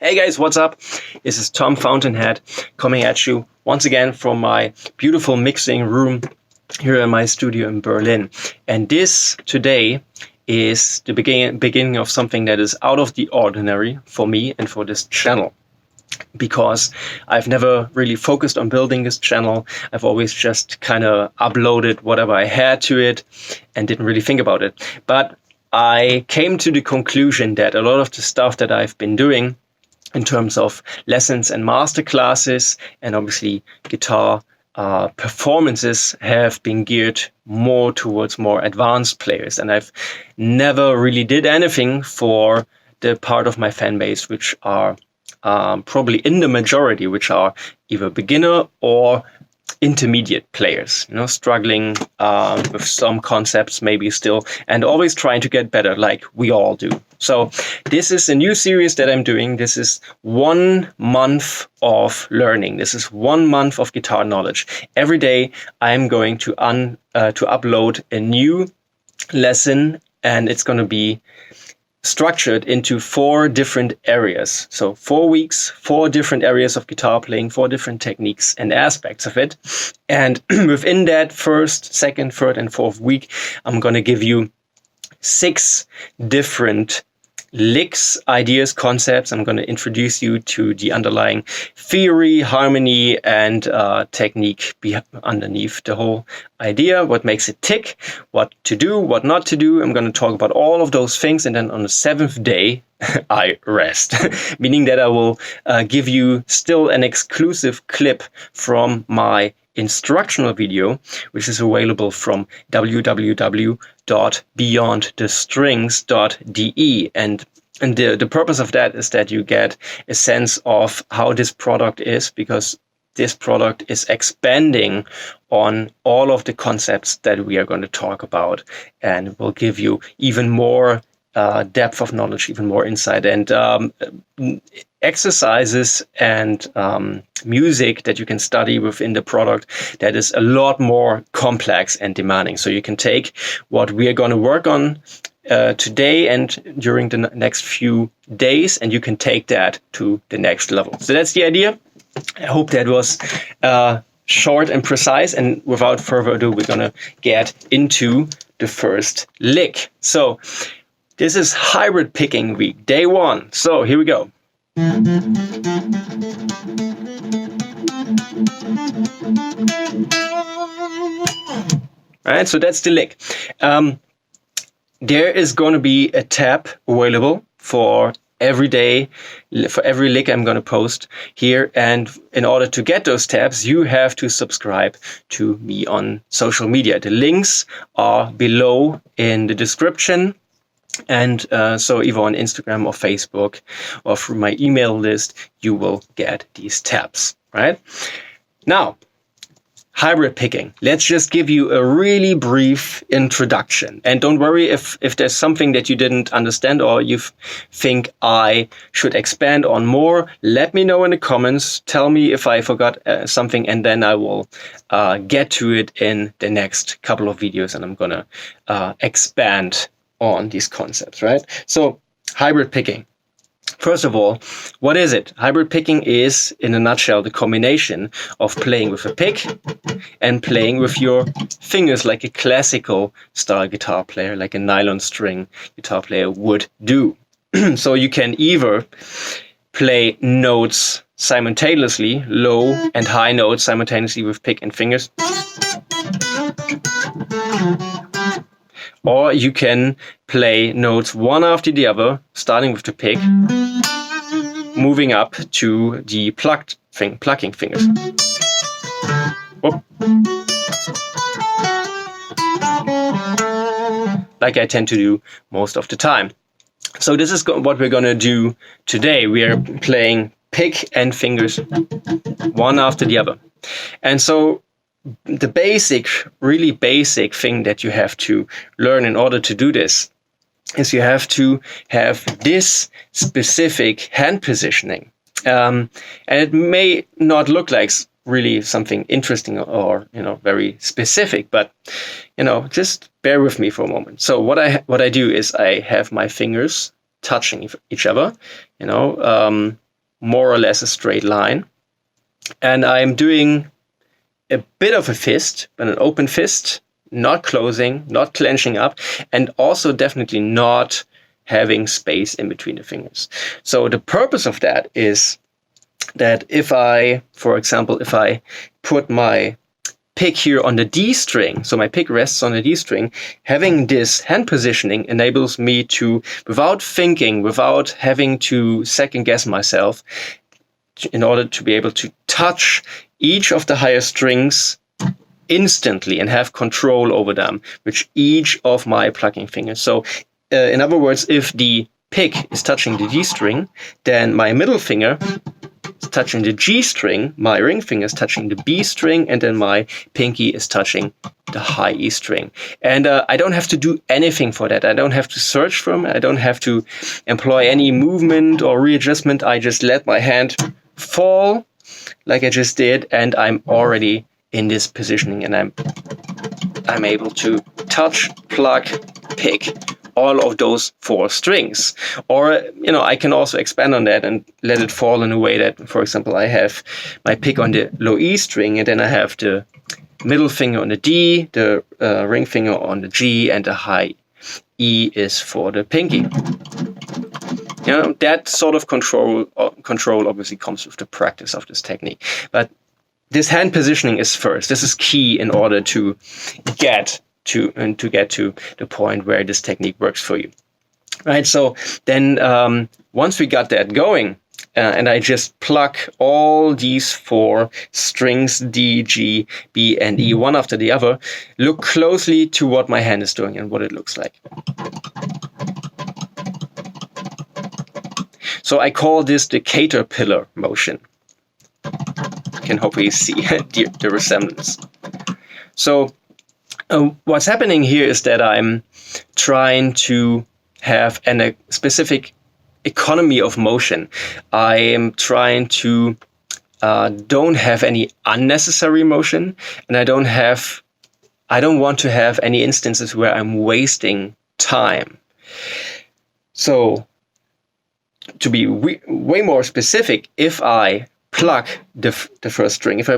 Hey guys, what's up? This is Tom Fountainhead coming at you once again from my beautiful mixing room here in my studio in Berlin. And this today is the beginning of something that is out of the ordinary for me and for this channel. Because I've never really focused on building this channel. I've always just kind of uploaded whatever I had to it and didn't really think about it. But I came to the conclusion that a lot of the stuff that I've been doing in terms of lessons and master classes and obviously guitar performances have been geared more towards more advanced players. And I've never really did anything for the part of my fan base which are probably in the majority, which are either beginner or intermediate players, struggling with some concepts maybe still, and always trying to get better like we all do. So this is a new series that I'm doing. This is 1 month of learning. This is 1 month of guitar knowledge. Every day I'm going to upload a new lesson, and it's going to be structured into 4 different areas. So 4 weeks, 4 different areas of guitar playing, 4 different techniques and aspects of it. And within that first, second, third, and fourth week, I'm going to give you 6 different licks, ideas, concepts. I'm going to introduce you to the underlying theory, harmony, and technique underneath the whole idea, what makes it tick, what to do, what not to do. I'm going to talk about all of those things, and then on the 7th day, I rest, meaning that I will give you still an exclusive clip from my instructional video, which is available from www.beyondthestrings.de. And the purpose of that is that you get a sense of how this product is, because this product is expanding on all of the concepts that we are going to talk about, and will give you even more depth of knowledge, even more insight, and exercises and music that you can study within the product that is a lot more complex and demanding. So you can take what we are going to work on today and during the next few days, and you can take that to the next level. So that's the idea. I hope that was short and precise. And without further ado, we're going to get into the first lick. So this is hybrid picking week, day 1. So here we go. All right, so that's the lick. There is going to be a tab available for every day, for every lick I'm going to post here. And in order to get those tabs, you have to subscribe to me on social media. The links are below in the description. And so either on Instagram or Facebook or through my email list, you will get these tabs, right? Now, hybrid picking. Let's just give you a really brief introduction. And don't worry if there's something that you didn't understand or you think I should expand on more. Let me know in the comments. Tell me if I forgot something, and then I will get to it in the next couple of videos, and I'm going to expand on these concepts, right? So hybrid picking. First of all, what is it? Hybrid picking is, in a nutshell, the combination of playing with a pick and playing with your fingers like a classical style guitar player, like a nylon string guitar player would do. So you can either play notes simultaneously, low and high notes simultaneously with pick and fingers. Or you can play notes one after the other, starting with the pick, moving up to the plucking fingers. Whoop. Like I tend to do most of the time. So this is what we're going to do today. We are playing pick and fingers, one after the other. And so the really basic thing that you have to learn in order to do this is you have to have this specific hand positioning. And it may not look like really something interesting or, very specific, but, just bear with me for a moment. So what I do is I have my fingers touching each other, more or less a straight line. And I'm doing a bit of a fist, but an open fist, not closing, not clenching up, and also definitely not having space in between the fingers. So the purpose of that is that if I, for example, if I put my pick here on the D string, so my pick rests on the D string, having this hand positioning enables me to, without thinking, without having to second guess myself, in order to be able to touch each of the higher strings instantly and have control over them with each of my plucking fingers. So in other words, if the pick is touching the D string, then my middle finger is touching the G string, my ring finger is touching the B string, and then my pinky is touching the high E string. And I don't have to do anything for that. I don't have to search for them. I don't have to employ any movement or readjustment. I just let my hand fall like I just did, and I'm already in this positioning, and I'm able to touch, pluck, pick all of those 4 strings. Or, I can also expand on that and let it fall in a way that, for example, I have my pick on the low E string, and then I have the middle finger on the D, the ring finger on the G, and the high E is for the pinky. That sort of control obviously comes with the practice of this technique. But this hand positioning is first. This is key in order to get to the point where this technique works for you. Right? So then once we got that going, and I just pluck all these 4 strings, D, G, B, and E, one after the other, look closely to what my hand is doing and what it looks like. So I call this the caterpillar motion. You can hopefully see the resemblance. So what's happening here is that I'm trying to have a specific economy of motion. I am trying to don't have any unnecessary motion, and I don't want to have any instances where I'm wasting time. So to be way more specific, if I pluck the first string, if I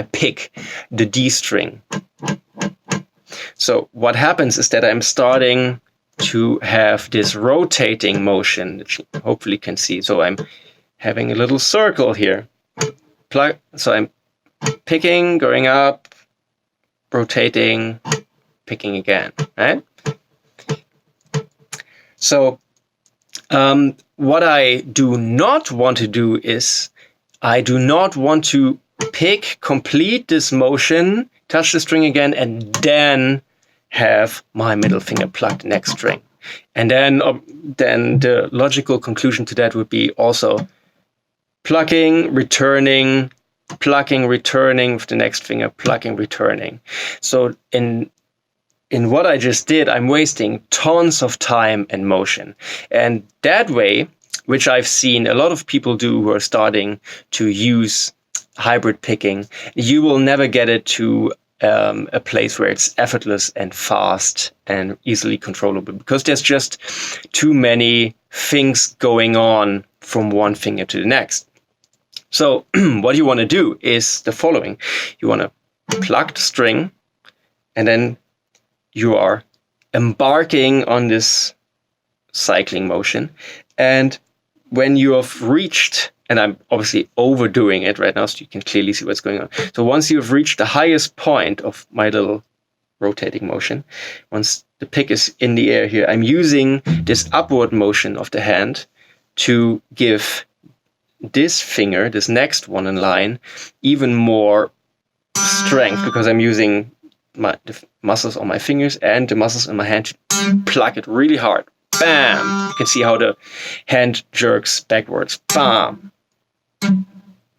pick the D string. So what happens is that I'm starting to have this rotating motion that you hopefully can see. So I'm having a little circle here. So I'm picking, going up, rotating, picking again, right? So what I do not want to do is I do not want to complete this motion, touch the string again, and then have my middle finger pluck the next string. And then the logical conclusion to that would be also plucking, returning, plucking, returning with the next finger, plucking, returning. So in what I just did, I'm wasting tons of time and motion. And that way, which I've seen a lot of people do who are starting to use hybrid picking, you will never get it to a place where it's effortless and fast and easily controllable, because there's just too many things going on from one finger to the next. So what you want to do is the following. You want to pluck the string, and then you are embarking on this cycling motion. And when you have reached, and I'm obviously overdoing it right now so you can clearly see what's going on. So once you've reached the highest point of my little rotating motion, once the pick is in the air here, I'm using this upward motion of the hand to give this finger, this next one in line, even more strength, because I'm using the muscles on my fingers and the muscles in my hand to pluck it really hard. Bam! You can see how the hand jerks backwards. Bam!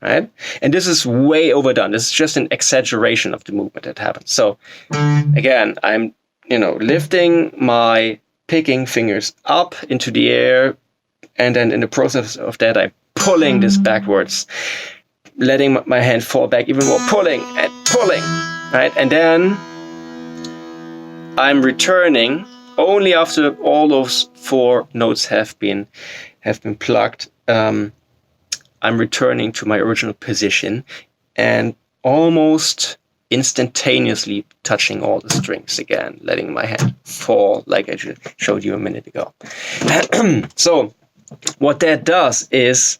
Right? And this is way overdone. This is just an exaggeration of the movement that happens. So again, I'm lifting my picking fingers up into the air, and then in the process of that, I'm pulling this backwards, letting my hand fall back even more, pulling and pulling, right? And then I'm returning only after all those 4 notes have been plucked, I'm returning to my original position and almost instantaneously touching all the strings again, letting my hand fall like I showed you a minute ago. So what that does is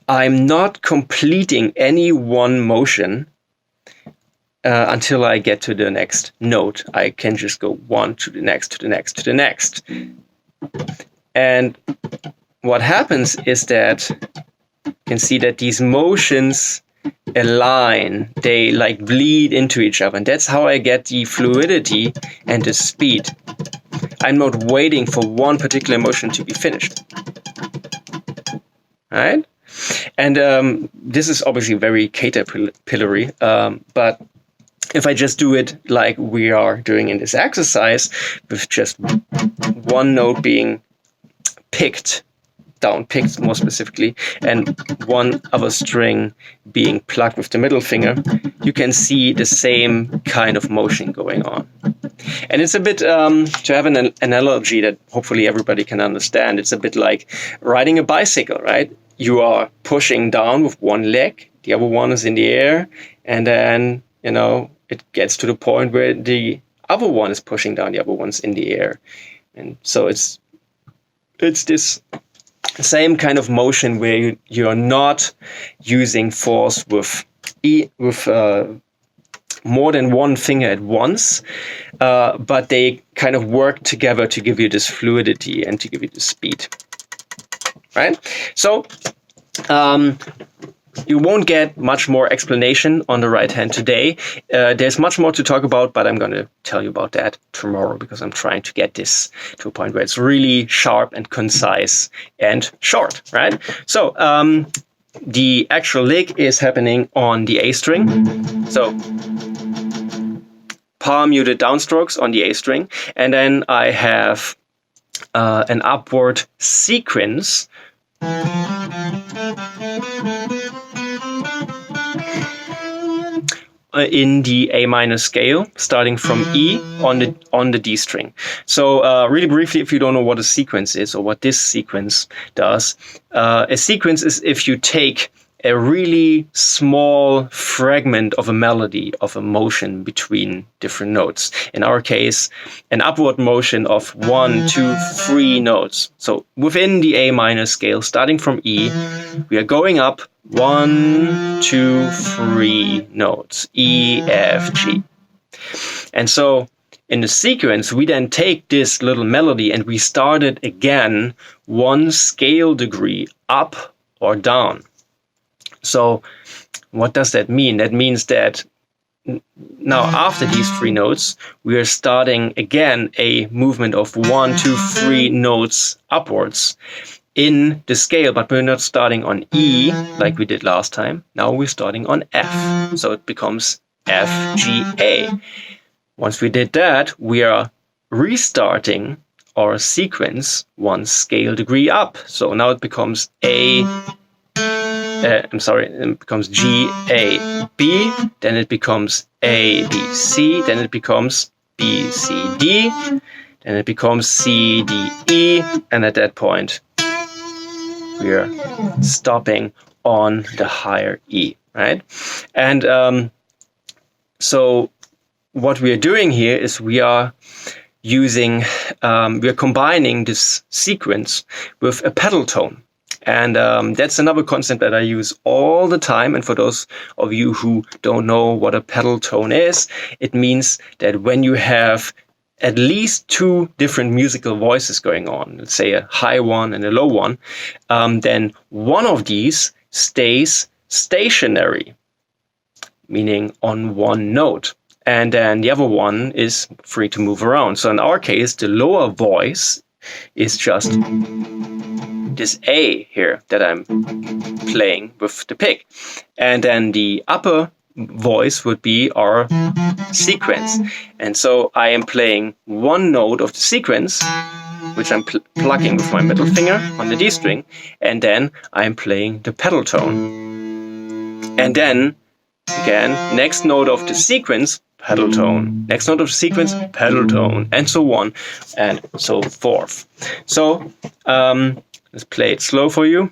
I'm not completing any one motion until I get to the next note. I can just go one to the next, to the next, to the next. And what happens is that you can see that these motions align, they like bleed into each other, and that's how I get the fluidity and the speed. I'm not waiting for one particular motion to be finished. Right? And this is obviously very caterpillary, but if I just do it like we are doing in this exercise, with just one note being picked more specifically, and one other string being plucked with the middle finger, you can see the same kind of motion going on. And it's a bit, to have an analogy that hopefully everybody can understand, it's a bit like riding a bicycle, right? You are pushing down with one leg, the other one is in the air, and then, it gets to the point where the other one is pushing down, the other one's in the air. And so it's this same kind of motion where you're not using force with more than one finger at once, but they kind of work together to give you this fluidity and to give you the speed. Right? So you won't get much more explanation on the right hand today. There's much more to talk about, but I'm going to tell you about that tomorrow, because I'm trying to get this to a point where it's really sharp and concise and short, right? So the actual lick is happening on the A string. So palm muted downstrokes on the A string, and then I have an upward sequence in the A minor scale, starting from E on the D string. So really briefly, if you don't know what a sequence is or what this sequence does, a sequence is if you take a really small fragment of a melody, of a motion between different notes. In our case, an upward motion of 1, 2, 3 notes. So within the A minor scale, starting from E, we are going up 1, 2, 3 notes, E, F, G. And so in the sequence, we then take this little melody and we start it again 1 scale degree up or down. So what does that mean? That means that now after these 3 notes, we are starting again a movement of 1, 2, 3 notes upwards in the scale, but we're not starting on E like we did last time. Now we're starting on F. So it becomes F, G, A. Once we did that, we are restarting our sequence 1 scale degree up. So now it becomes it becomes G, A, B, then it becomes A, B, C, then it becomes B, C, D, then it becomes C, D, E, and at that point, we're stopping on the higher E, right? And so what we are doing here is we are combining this sequence with a pedal tone. And that's another concept that I use all the time. And for those of you who don't know what a pedal tone is, it means that when you have at least 2 different musical voices going on, let's say a high one and a low one, then one of these stays stationary, meaning on one note. And then the other one is free to move around. So in our case, the lower voice is just this A here that I'm playing with the pick. And then the upper voice would be our sequence. And so I am playing one note of the sequence, which I'm plucking with my middle finger on the D string, and then I'm playing the pedal tone. And then, again, next note of the sequence, pedal tone. Next note of the sequence, pedal tone, and so on and so forth. So Let's play it slow for you.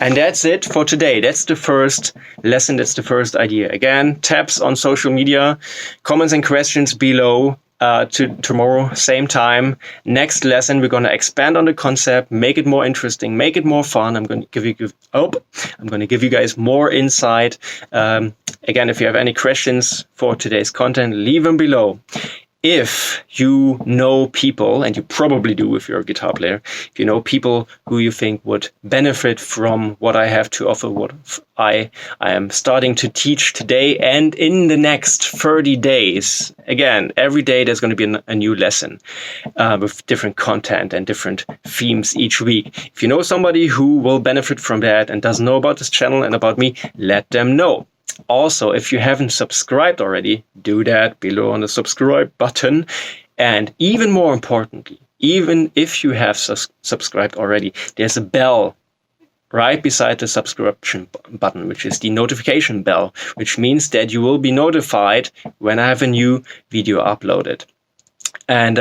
And that's it for today. That's the first lesson. That's the first idea. Again, tabs on social media, comments and questions below. To tomorrow, same time. Next lesson, we're going to expand on the concept, make it more interesting, make it more fun. I'm going to give you guys more insight. Again, if you have any questions for today's content, leave them below. If you know people, and you probably do if you're a guitar player, if you know people who you think would benefit from what I have to offer, what I am starting to teach today and in the next 30 days, again, every day there's going to be a new lesson with different content and different themes each week. If you know somebody who will benefit from that and doesn't know about this channel and about me, let them know. Also, if you haven't subscribed already, do that below on the subscribe button. And even more importantly, even if you have subscribed already, there's a bell right beside the subscription button, which is the notification bell, which means that you will be notified when I have a new video uploaded. And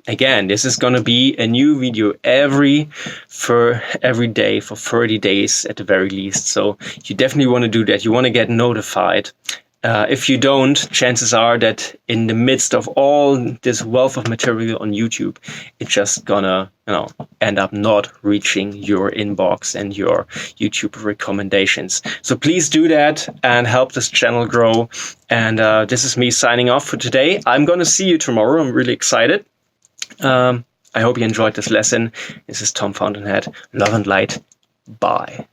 again, this is going to be a new video every day for 30 days at the very least. So you definitely want to do that. You want to get notified. If you don't, chances are that in the midst of all this wealth of material on YouTube, it's just gonna, end up not reaching your inbox and your YouTube recommendations. So please do that and help this channel grow. And this is me signing off for today. I'm gonna see you tomorrow. I'm really excited. I hope you enjoyed this lesson. This is Tom Fountainhead. Love and light. Bye.